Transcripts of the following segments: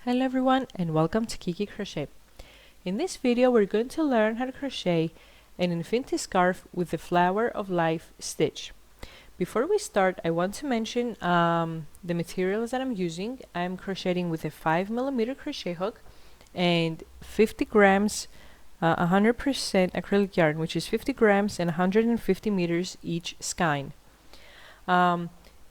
Hello everyone and welcome to Kiki Crochet. In this video we're going to learn how to crochet an infinity scarf with the Flower of Life stitch. Before we start, I want to mention the materials that I'm using. I'm crocheting with a 5mm crochet hook and 50 grams 100% acrylic yarn, which is 50 grams and 150 meters each skein.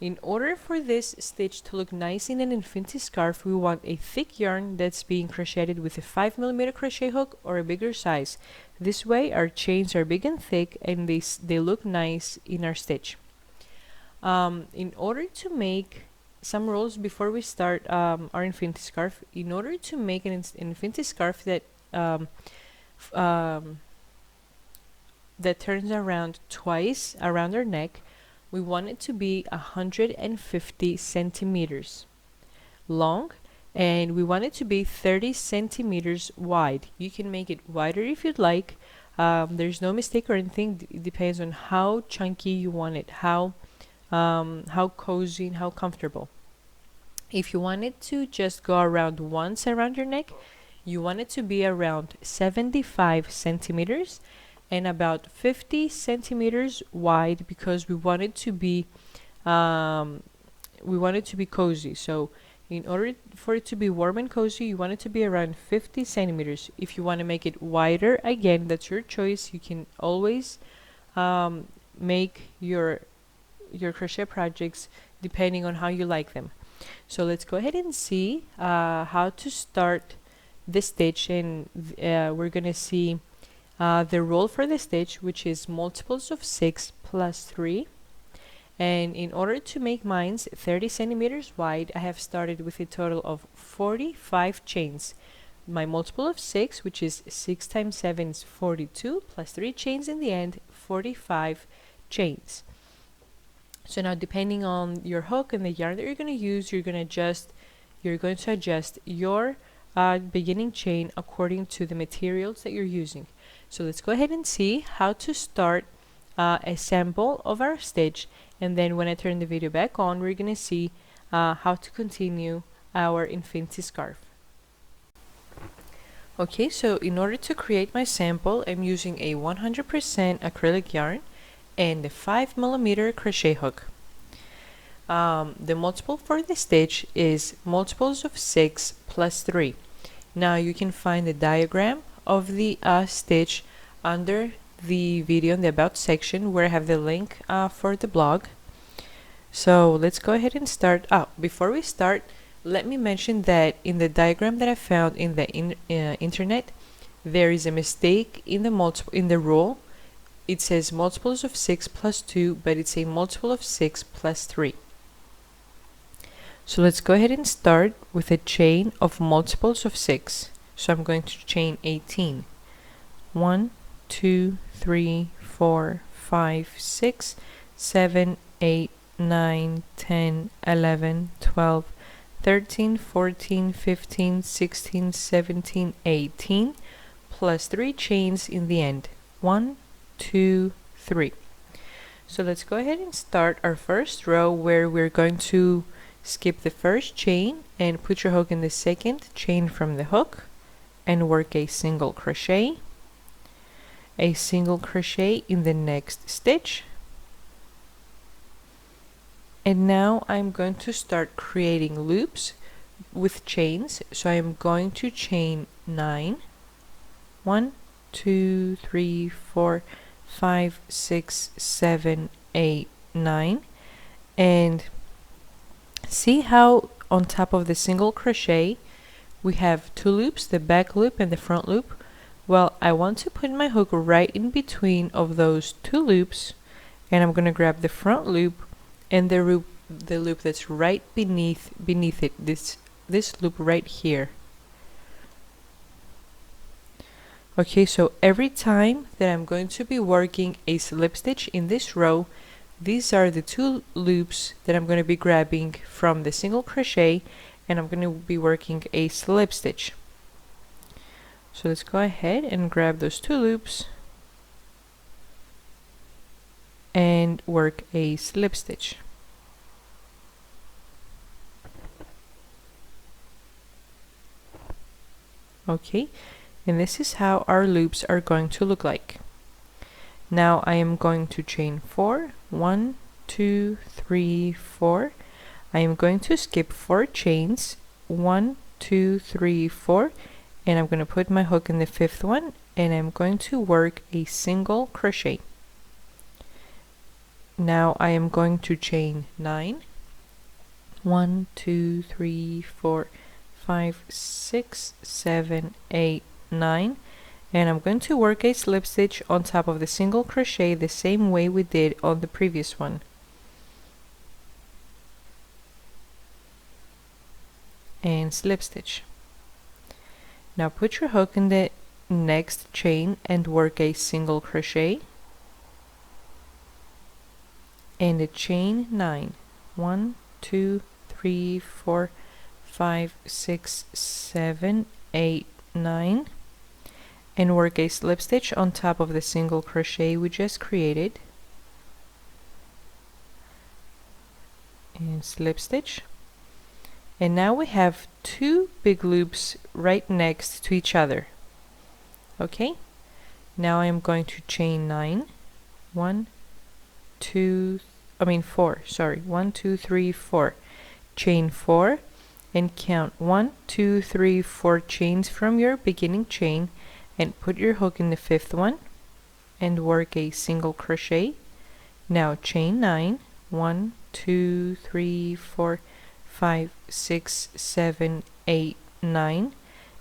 In order for this stitch to look nice in an infinity scarf, we want a thick yarn that's being crocheted with a 5mm crochet hook or a bigger size. This way our chains are big and thick and they look nice in our stitch. In order to make some rules before we start our infinity scarf, in order to make an infinity scarf that that turns around twice around our neck, we want it to be 150 centimeters long and we want it to be 30 centimeters wide. You can make it wider if you'd like. There's no mistake or anything. It depends on how chunky you want it, how cozy and how comfortable. If you want it to just go around once around your neck, you want it to be around 75 centimeters and about 50 centimeters wide, because we want it to be cozy. So in order for it to be warm and cozy, you want it to be around 50 centimeters. If you want to make it wider, again, that's your choice. You can always make your crochet projects depending on how you like them. So let's go ahead and see how to start the stitch, and we're gonna see the rule for the stitch, which is multiples of 6 plus 3. And in order to make mine 30 centimeters wide, I have started with a total of 45 chains. My multiple of 6, which is 6 times 7 is 42, plus 3 chains in the end, 45 chains. So now, depending on your hook and the yarn that you're going to use, you're going to adjust your beginning chain according to the materials that you're using. So let's go ahead and see how to start a sample of our stitch, and then when I turn the video back on, we're going to see how to continue our infinity scarf. Okay, so in order to create my sample, I'm using a 100% acrylic yarn and a 5mm crochet hook. The multiple for the stitch is multiples of 6 plus 3. Now you can find the diagram of the stitch under the video in the about section, where I have the link for the blog. So let's go ahead and start. Before we start, let me mention that in the diagram that I found in the internet, there is a mistake in the rule. It says multiples of 6 plus 2, but it's a multiple of 6 plus 3. So let's go ahead and start with a chain of multiples of 6. So I'm going to chain 18. 1, 2, 3, 4, 5, 6, 7, 8, 9, 10, 11, 12, 13, 14, 15, 16, 17, 18, plus 3 chains in the end. 1, 2, 3. So let's go ahead and start our first row, where we're going to skip the first chain and put your hook in the second chain from the hook and work a single crochet in the next stitch. And now I'm going to start creating loops with chains. So I'm going to chain 9. 1, 2, 3, 4, 5, 6, 7, 8, 9. And see how on top of the single crochet we have 2 loops, the back loop and the front loop? Well, I want to put my hook right in between of those 2 loops, and I'm going to grab the front loop and the loop that's right beneath it, this loop right here. Okay, so every time that I'm going to be working a slip stitch in this row, these are the 2 loops that I'm going to be grabbing from the single crochet, and I'm going to be working a slip stitch. So let's go ahead and grab those 2 loops and work a slip stitch. Okay, and this is how our loops are going to look like. Now I am going to chain 4, 1, 2, 3, 4. I am going to skip 4 chains, 1, 2, 3, 4, and I'm going to put my hook in the 5th one, and I'm going to work a single crochet. Now I am going to chain 9, 1, 2, 3, 4, 5, 6, 7, 8, 9, and I'm going to work a slip stitch on top of the single crochet the same way we did on the previous one. And slip stitch. Now put your hook in the next chain and work a single crochet and a chain 9. 1, 2, 3, 4, 5, 6, 7, 8, 9, and work a slip stitch on top of the single crochet we just created, and slip stitch. And now we have 2 big loops right next to each other. Okay, now I am going to chain 9, 1, 2, 4, sorry, 1, 2, 3, 4, chain 4, and count 1, 2, 3, 4 chains from your beginning chain, and put your hook in the 5th one and work a single crochet. Now chain 9, 1, 2, 3, 4, 5, 6, 7, 8, 9,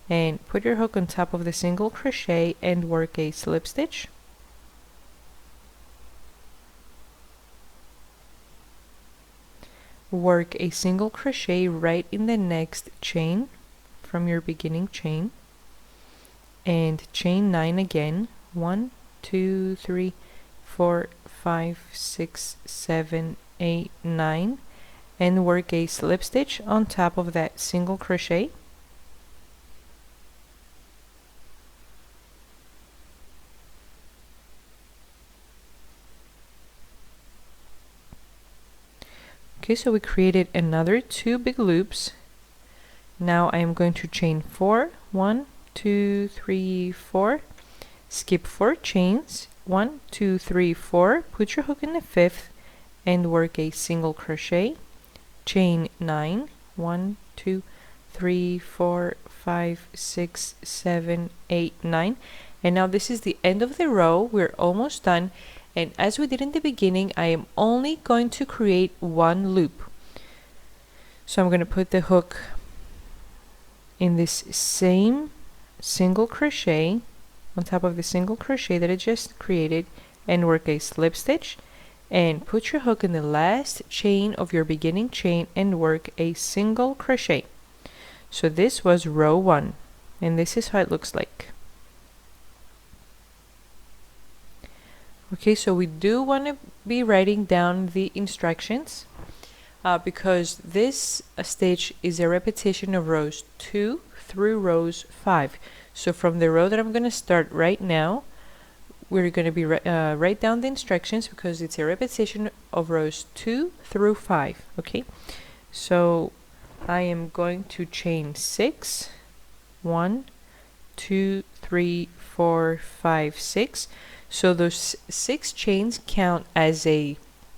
and put your hook on top of the single crochet and work a slip stitch. Work a single crochet right in the next chain from your beginning chain, and chain 9 again, 1, 2, 3, 4, 5, 6, 7, 8, 9, and work a slip stitch on top of that single crochet. Okay, so we created another 2 big loops. Now I am going to chain 4, 1, 2, 3, 4, skip 4 chains, 1, 2, 3, 4, put your hook in the 5th and work a single crochet, chain 9, 1, 2, 3, 4, 5, 6, 7, 8, 9, and now this is the end of the row. We're almost done, and as we did in the beginning, I am only going to create 1 loop. So I'm going to put the hook in this same single crochet on top of the single crochet that I just created and work a slip stitch, and put your hook in the last chain of your beginning chain and work a single crochet. So this was row 1, and this is how it looks like. Okay, so we do want to be writing down the instructions because this stitch is a repetition of rows 2 through rows 5. So from the row that I'm going to start right now, we're going to be write down the instructions because it's a repetition of rows 2 through 5. Okay, so I am going to chain 6, 1, 2, 3, 4, 5, 6. So those 6 chains count as a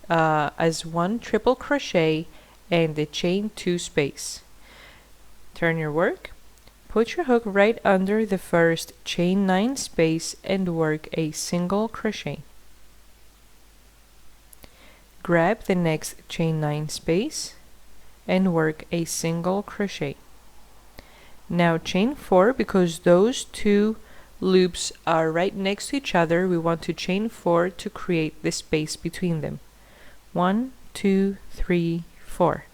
as 1 triple crochet and the chain 2 space. Turn your work, put your hook right under the first chain 9 space and work a single crochet. Grab the next chain 9 space and work a single crochet. Now chain 4, because those 2 loops are right next to each other, we want to chain 4 to create the space between them. 1, 2, 3, 4.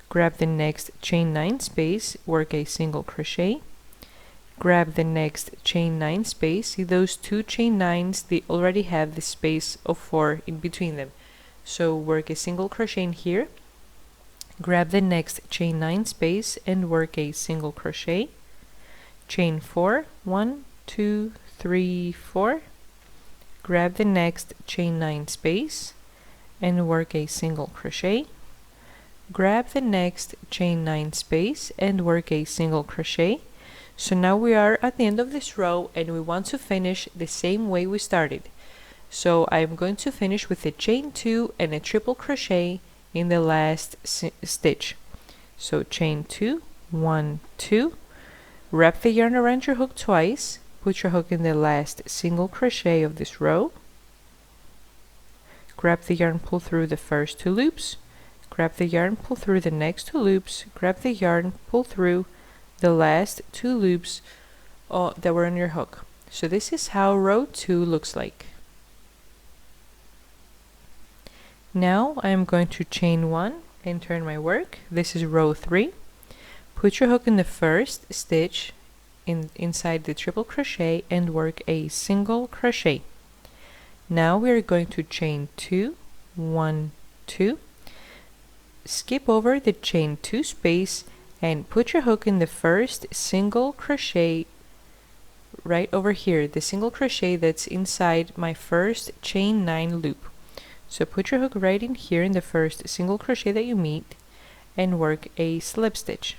Grab the next chain 9 space, work a single crochet. Grab the next chain 9 space. See those 2 chain 9s, they already have the space of 4 in between them. So work a single crochet in here. Grab the next chain 9 space and work a single crochet. Chain 4, 1, 2, 3, 4. Grab the next chain 9 space and work a single crochet. Grab the next chain 9 space and work a single crochet. So now we are at the end of this row and we want to finish the same way we started. So I'm going to finish with a chain 2 and a triple crochet in the last stitch. So chain 2, 1, 2, wrap the yarn around your hook twice, put your hook in the last single crochet of this row, grab the yarn, pull through the first 2 loops, grab the yarn, pull through the next 2 loops, grab the yarn, pull through the last 2 loops that were on your hook. So this is how row 2 looks like. Now I'm going to chain 1 and turn my work. This is row 3. Put your hook in the first stitch inside the triple crochet and work a single crochet. Now we're going to chain 2, 1, 2, skip over the chain 2 space and put your hook in the first single crochet right over here, the single crochet that's inside my first chain 9 loop. So put your hook right in here in the first single crochet that you meet and work a slip stitch.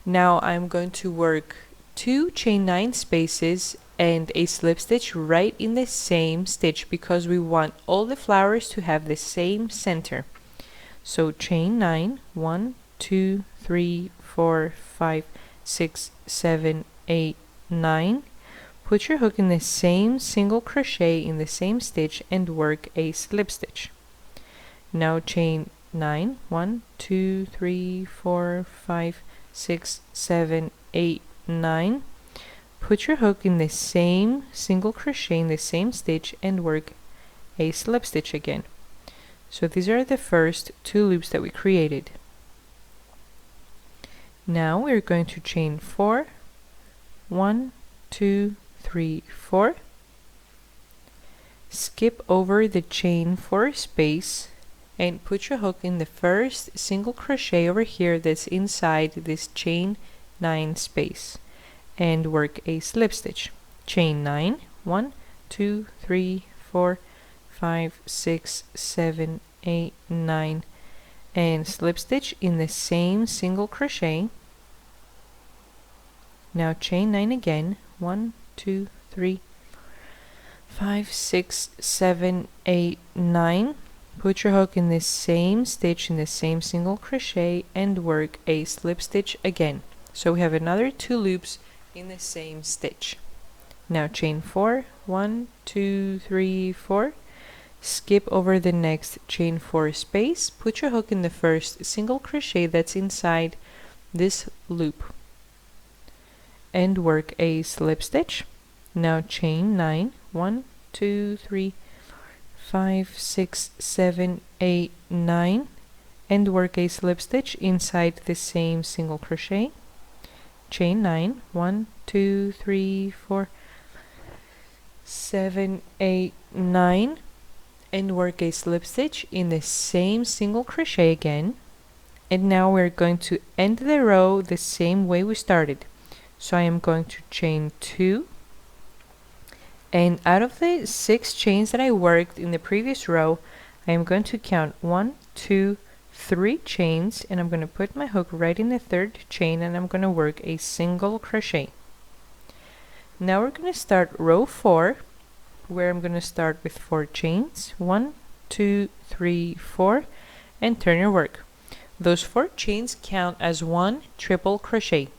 Now I'm going to work 2 chain 9 spaces and a slip stitch right in the same stitch because we want all the flowers to have the same center. So chain 9, 1, 2, 3, 4, 5, 6, 7, 8, 9. Put your hook in the same single crochet in the same stitch and work a slip stitch. Now chain 9, 1, 2, 3, 4, 5, 6, 7, 8, 9. Put your hook in the same single crochet in the same stitch and work a slip stitch again. So these are the first 2 loops that we created. Now we're going to chain 4, 1, 2, 3, 4, skip over the chain 4 space and put your hook in the first single crochet over here that's inside this chain 9 space and work a slip stitch. Chain 9, 1, 2, 3, 4, 5, 6, 7, 8, 9 and slip stitch in the same single crochet. Now chain 9 again, 1, 2, 3, 5, 6, 7, 8, 9. Put your hook in the same stitch in the same single crochet and work a slip stitch again. So we have another 2 loops in the same stitch. Now chain 4, 1, 2, 3, 4. Skip over the next chain 4 space. Put your hook in the first single crochet that's inside this loop and work a slip stitch. Now chain 9, 1, 2, 3, 5, 6, 7, 8, 9 and work a slip stitch inside the same single crochet. Chain 9, 1, 2, 3, 4, 7, 8, 9 and work a slip stitch in the same single crochet again. And now we're going to end the row the same way we started. So I am going to chain 2 and out of the 6 chains that I worked in the previous row I am going to count 1, 2, 3 chains and I'm going to put my hook right in the 3rd chain and I'm going to work a single crochet. Now we're going to start row 4 where I'm going to start with 4 chains, 1, 2, 3, 4 and turn your work. Those 4 chains count as 1 triple crochet.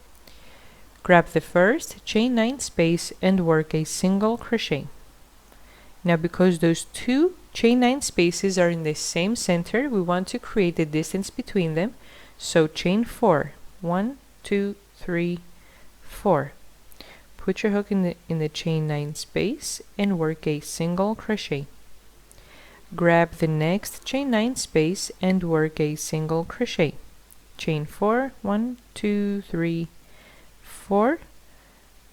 Grab the first chain 9 space and work a single crochet. Now because those 2 chain 9 spaces are in the same center, we want to create the distance between them. So chain 4, 1, 2, 3, 4. Put your hook in the chain 9 space and work a single crochet. Grab the next chain 9 space and work a single crochet. Chain 4, 1, 2, 3, 4.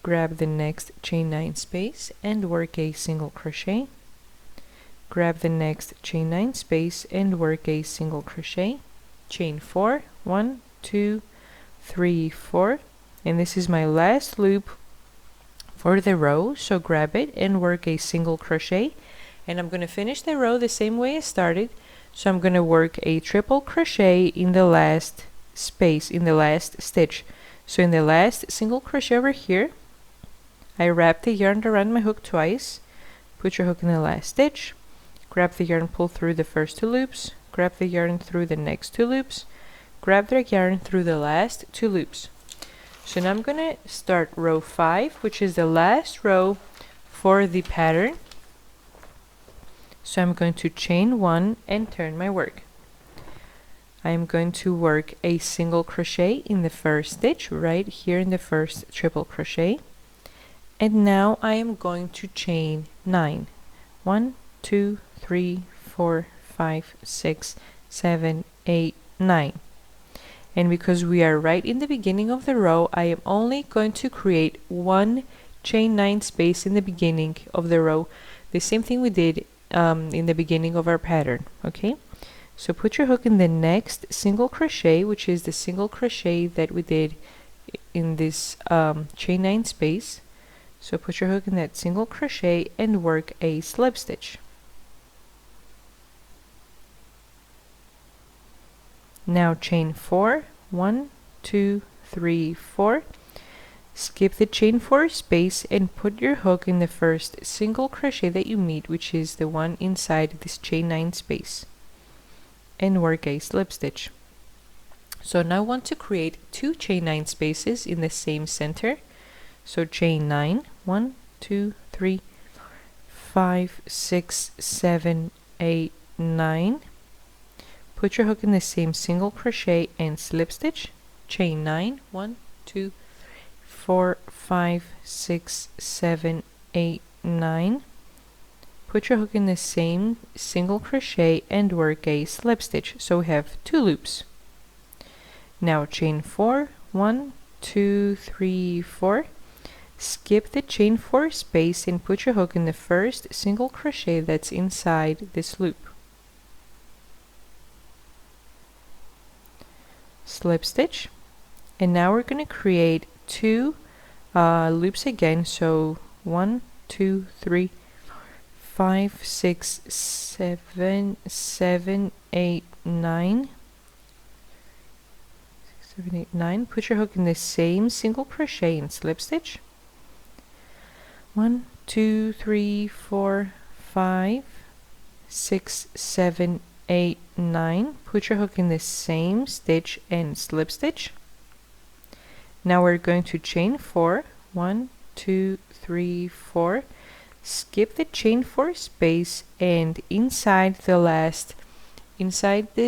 Grab the next chain 9 space and work a single crochet. Grab the next chain 9 space and work a single crochet. Chain 4, 1, 2, 3, 4. And this is my last loop for the row, so grab it and work a single crochet. And I'm going to finish the row the same way I started. So I'm going to work a triple crochet in the last space, in the last stitch. So in the last single crochet over here, I wrap the yarn around my hook twice, put your hook in the last stitch, grab the yarn, pull through the first 2 loops, grab the yarn through the next 2 loops, grab the yarn through the last 2 loops. So now I'm gonna start row 5, which is the last row for the pattern. So I'm going to chain 1 and turn my work. I'm going to work a single crochet in the first stitch right here in the first triple crochet, and now I am going to chain 9. 1, 2, 3, 4, 5, 6, 7, 8, 9. And because we are right in the beginning of the row, I am only going to create 1 chain 9 space in the beginning of the row, the same thing we did in the beginning of our pattern. Okay, so put your hook in the next single crochet, which is the single crochet that we did in this chain 9 space. So put your hook in that single crochet and work a slip stitch. Now chain 4, 1, 2, 3, 4. Skip the chain 4 space and put your hook in the first single crochet that you meet, which is the one inside this chain 9 space, and work a slip stitch. So now I want to create 2 chain 9 spaces in the same center. So chain 9, 1, 2, 3, 5, 6, 7, 8, 9. Put your hook in the same single crochet and slip stitch. Chain 9, 1, 2, 4, 5, 6, 7, 8, 9. Put your hook in the same single crochet and work a slip stitch. So we have 2 loops. Now chain 4, 1, 2, 3, 4. Skip the chain 4 space and put your hook in the first single crochet that's inside this loop. Slip stitch, and now we're going to create 2 loops again. So 1, 2, 3, 5, 6, 7, 7, 8, 9. 6, 7, 8, 9. Put your hook in the same single crochet and slip stitch. 1, 2, 3, 4, 5, 6, 7, 8, 9. Put your hook in the same stitch and slip stitch. Now we're going to chain 4. 1, 2, 3, 4. Skip the chain 4 space, and inside the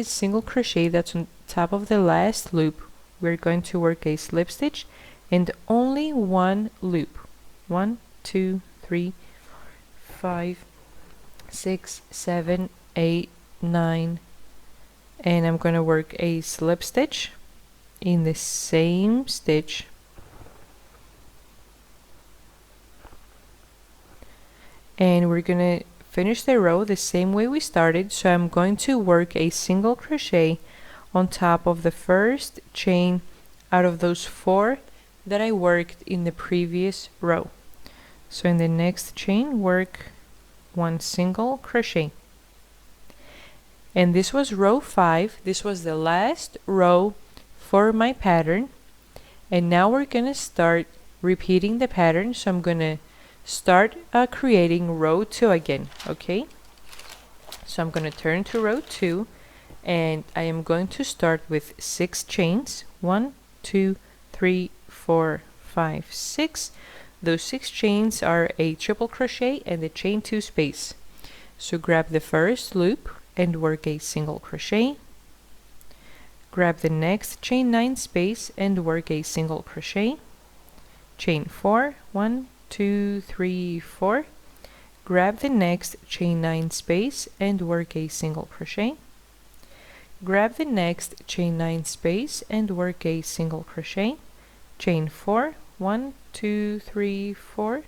single crochet that's on top of the last loop, we're going to work a slip stitch and only 1 loop. 1, 2, 3, 5, 6, 7, 8, 9, and I'm going to work a slip stitch in the same stitch, and we're going to finish the row the same way we started. So I'm going to work a single crochet on top of the first chain out of those 4 that I worked in the previous row. So in the next chain, work 1 single crochet. And this was row 5. This was the last row for my pattern, and now we're gonna start repeating the pattern. So I'm gonna start creating row 2 again. Okay, so I'm gonna turn to row 2, and I am going to start with 6 chains. 1, 2, 3, 4, 5, 6. Those 6 chains are a triple crochet and a chain 2 space. So grab the first loop and work a single crochet. Grab the next chain 9 space and work a single crochet. Chain 4, 1, 2, 3, 4. Grab the next chain 9 space and work a single crochet. Grab the next chain 9 space and work a single crochet. Chain 4, 1, 2, 3, 4.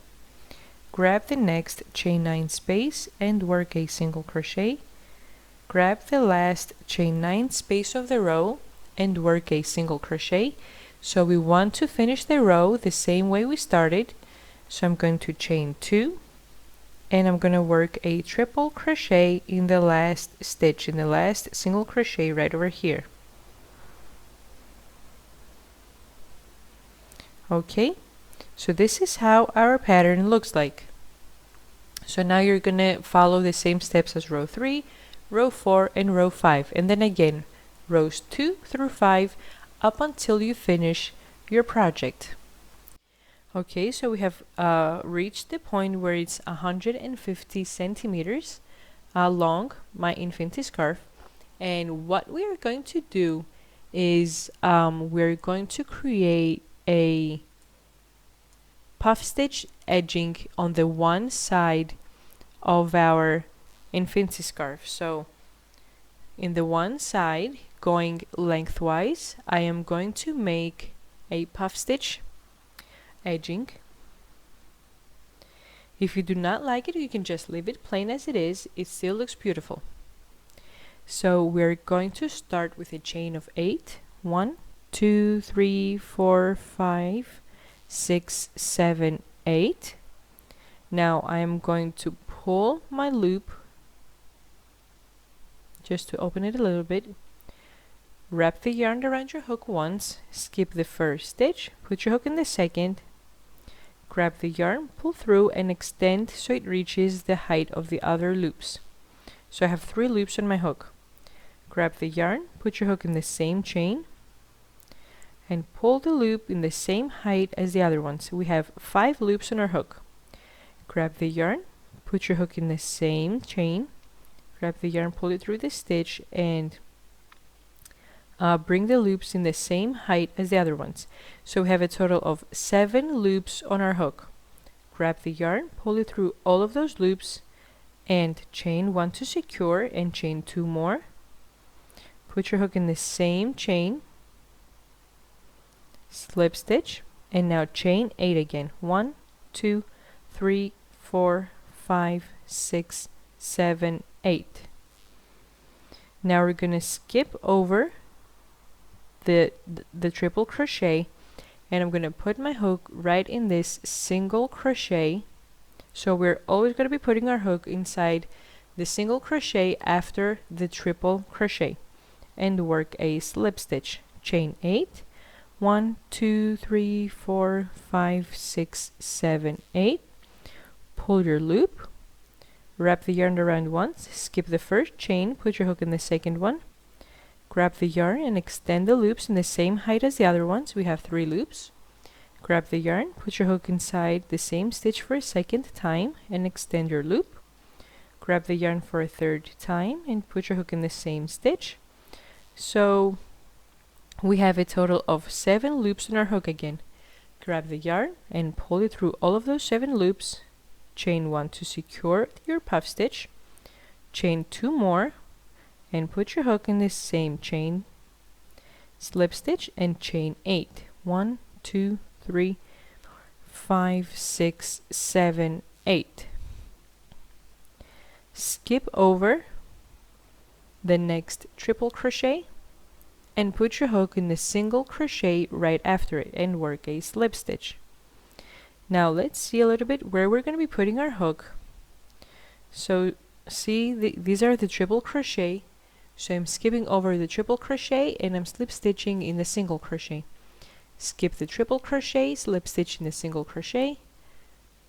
Grab the next chain 9 space and work a single crochet. Grab the last chain 9 space of the row and work a single crochet. So we want to finish the row the same way we started. So I'm going to chain 2, and I'm going to work a triple crochet in the last stitch, in the last single crochet right over here. Okay, so this is how our pattern looks like. So now you're gonna follow the same steps as row 3, row 4, and row 5, and then again rows 2 through 5 up until you finish your project. Okay, so we have reached the point where it's 150 centimeters long, my infinity scarf, and what we are going to do is we're going to create a puff stitch edging on the one side of our infinity scarf. So in the one side, going lengthwise, I am going to make a puff stitch edging. If you do not like it, you can just leave it plain as it is. It still looks beautiful. So we're going to start with a chain of 8. 1, 2, 3, 4, 5, 6, 7, 8. Now I am going to pull my loop just to open it a little bit. Wrap the yarn around your hook once, skip the first stitch, put your hook in the second, grab the yarn, pull through, and extend so it reaches the height of the other loops. So I have 3 loops on my hook. Grab the yarn, put your hook in the same chain, and pull the loop in the same height as the other one. So we have 5 loops on our hook. Grab the yarn, put your hook in the same chain, grab the yarn, pull it through the stitch, and bring the loops in the same height as the other ones. So we have a total of 7 loops on our hook. Grab the yarn, pull it through all of those loops, and chain 1 to secure, and chain 2 more. Put your hook in the same chain, slip stitch, and now chain 8 again. 1, 2, 3, 4, 5, 6, 7, 8. Now we're going to skip over the triple crochet, and I'm going to put my hook right in this single crochet. So we're always going to be putting our hook inside the single crochet after the triple crochet, and work a slip stitch. Chain 8. 1, 2, 3, 4, 5, 6, 7, 8. Pull your loop, wrap the yarn around once, skip the first chain, put your hook in the second one, grab the yarn and extend the loops in the same height as the other ones. We have 3 loops. Grab the yarn, put your hook inside the same stitch for a second time and extend your loop. Grab the yarn for a third time and put your hook in the same stitch. So we have a total of 7 loops on our hook again. Grab the yarn and pull it through all of those 7 loops. Chain 1 to secure your puff stitch. Chain 2 more and put your hook in the same chain, slip stitch, and chain 8. 1, 2, 3, 5, 6, 7, 8. Skip over the next triple crochet and put your hook in the single crochet right after it and work a slip stitch. Now let's see a little bit where we're going to be putting our hook. So see, these are the triple crochet. So I'm skipping over the triple crochet and I'm slip stitching in the single crochet. Skip the triple crochet, slip stitch in the single crochet,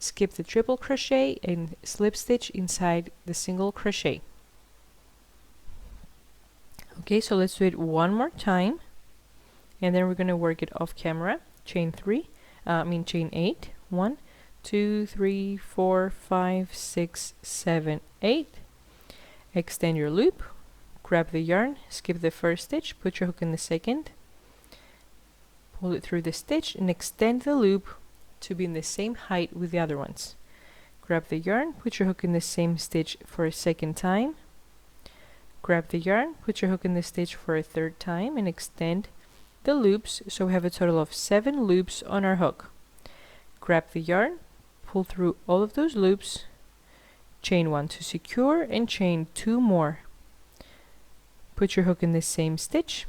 skip the triple crochet and slip stitch inside the single crochet. Okay, so let's do it one more time, and then we're going to work it off camera. Chain 8. 1, 2, 3, 4, 5, 6, 7, 8. Extend your loop, grab the yarn, skip the first stitch, put your hook in the second, pull it through the stitch and extend the loop to be in the same height with the other ones. Grab the yarn, put your hook in the same stitch for a second time, grab the yarn, put your hook in the stitch for a third time and extend the loops. So we have a total of 7 loops on our hook. Grab the yarn, pull through all of those loops, chain 1 to secure and chain 2 more. Put your hook in the same stitch,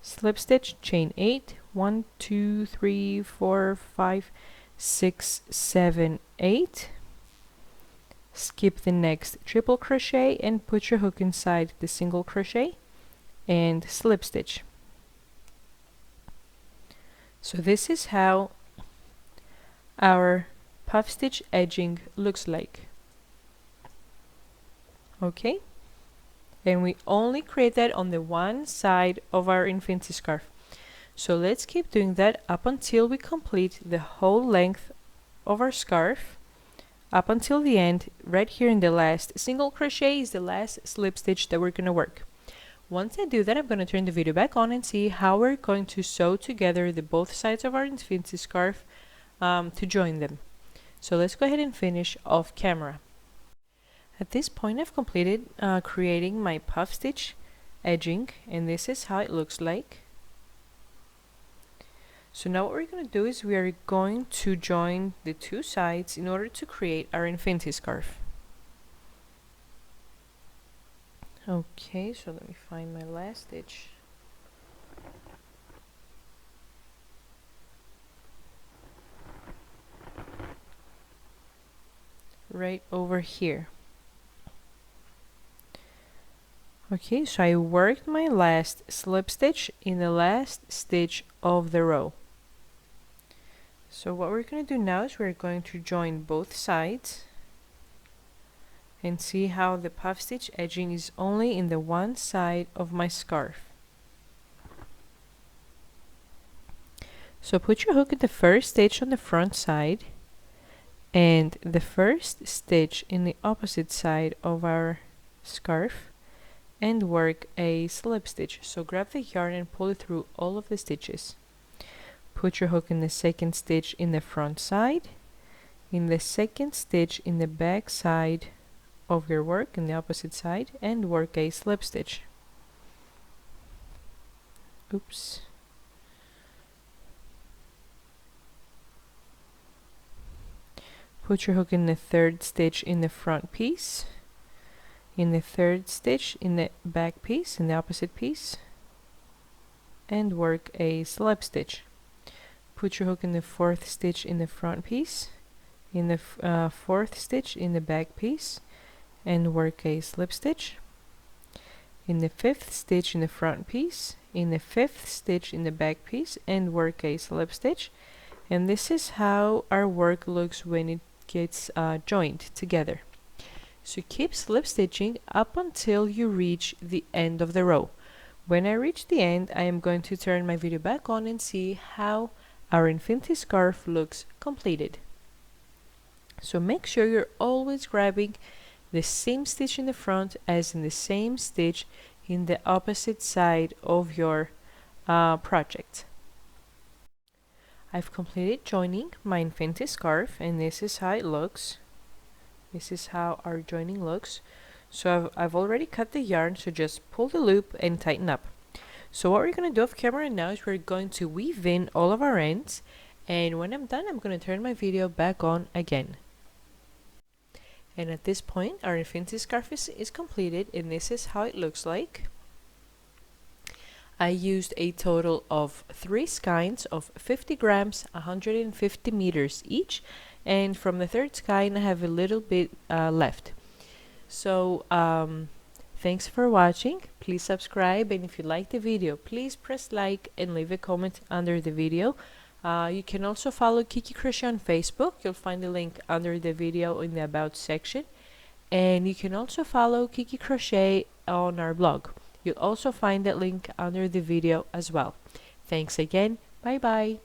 slip stitch, chain 8. 1, 2, 3, 4, 5, 6, 7, 8. Skip the next triple crochet and put your hook inside the single crochet and slip stitch. So this is how our puff stitch edging looks like. Okay, and we only create that on the one side of our infinity scarf. So let's keep doing that up until we complete the whole length of our scarf, up until the end. Right here in the last single crochet is the last slip stitch that we're going to work. Once I do that, I'm going to turn the video back on and see how we're going to sew together the both sides of our infinity scarf to join them. So let's go ahead and finish off camera. At this point, I've completed creating my puff stitch edging, and this is how it looks like. So now what we're going to do is we are going to join the two sides in order to create our infinity scarf. Okay, so let me find my last stitch. Right over here. Okay, so I worked my last slip stitch in the last stitch of the row. So what we're going to do now is we're going to join both sides and see how the puff stitch edging is only in the one side of my scarf. So put your hook in the first stitch on the front side and the first stitch in the opposite side of our scarf and work a slip stitch. So grab the yarn and pull it through all of the stitches. Put your hook in the second stitch in the front side, in the second stitch in the back side of your work in the opposite side, and work a slip stitch. Oops. Put your hook in the third stitch in the front piece, in the third stitch in the back piece, in the opposite piece, and work a slip stitch. Put your hook in the fourth stitch in the front piece, in the fourth stitch in the back piece, and work a slip stitch. In the fifth stitch in the front piece, in the fifth stitch in the back piece, and work a slip stitch. And this is how our work looks when it gets joined together. So keep slip stitching up until you reach the end of the row. When I reach the end, I am going to turn my video back on and see how our infinity scarf looks completed. So make sure you're always grabbing the same stitch in the front as in the same stitch in the opposite side of your project. I've completed joining my infinity scarf, and this is how it looks. This is how our joining looks. So I've already cut the yarn, so just pull the loop and tighten up. So what we're going to do off camera now is we're going to weave in all of our ends, and when I'm done, I'm going to turn my video back on again. And at this point, our infinity scarf is completed, and this is how it looks like. I used a total of 3 skeins of 50 grams, 150 meters each, and from the third skein I have a little bit left. So thanks for watching. Please subscribe, and if you like the video, please press like and leave a comment under the video. You can also follow Kiki Crochet on Facebook. You'll find the link under the video in the About section. And you can also follow Kiki Crochet on our blog. You'll also find that link under the video as well. Thanks again. Bye bye.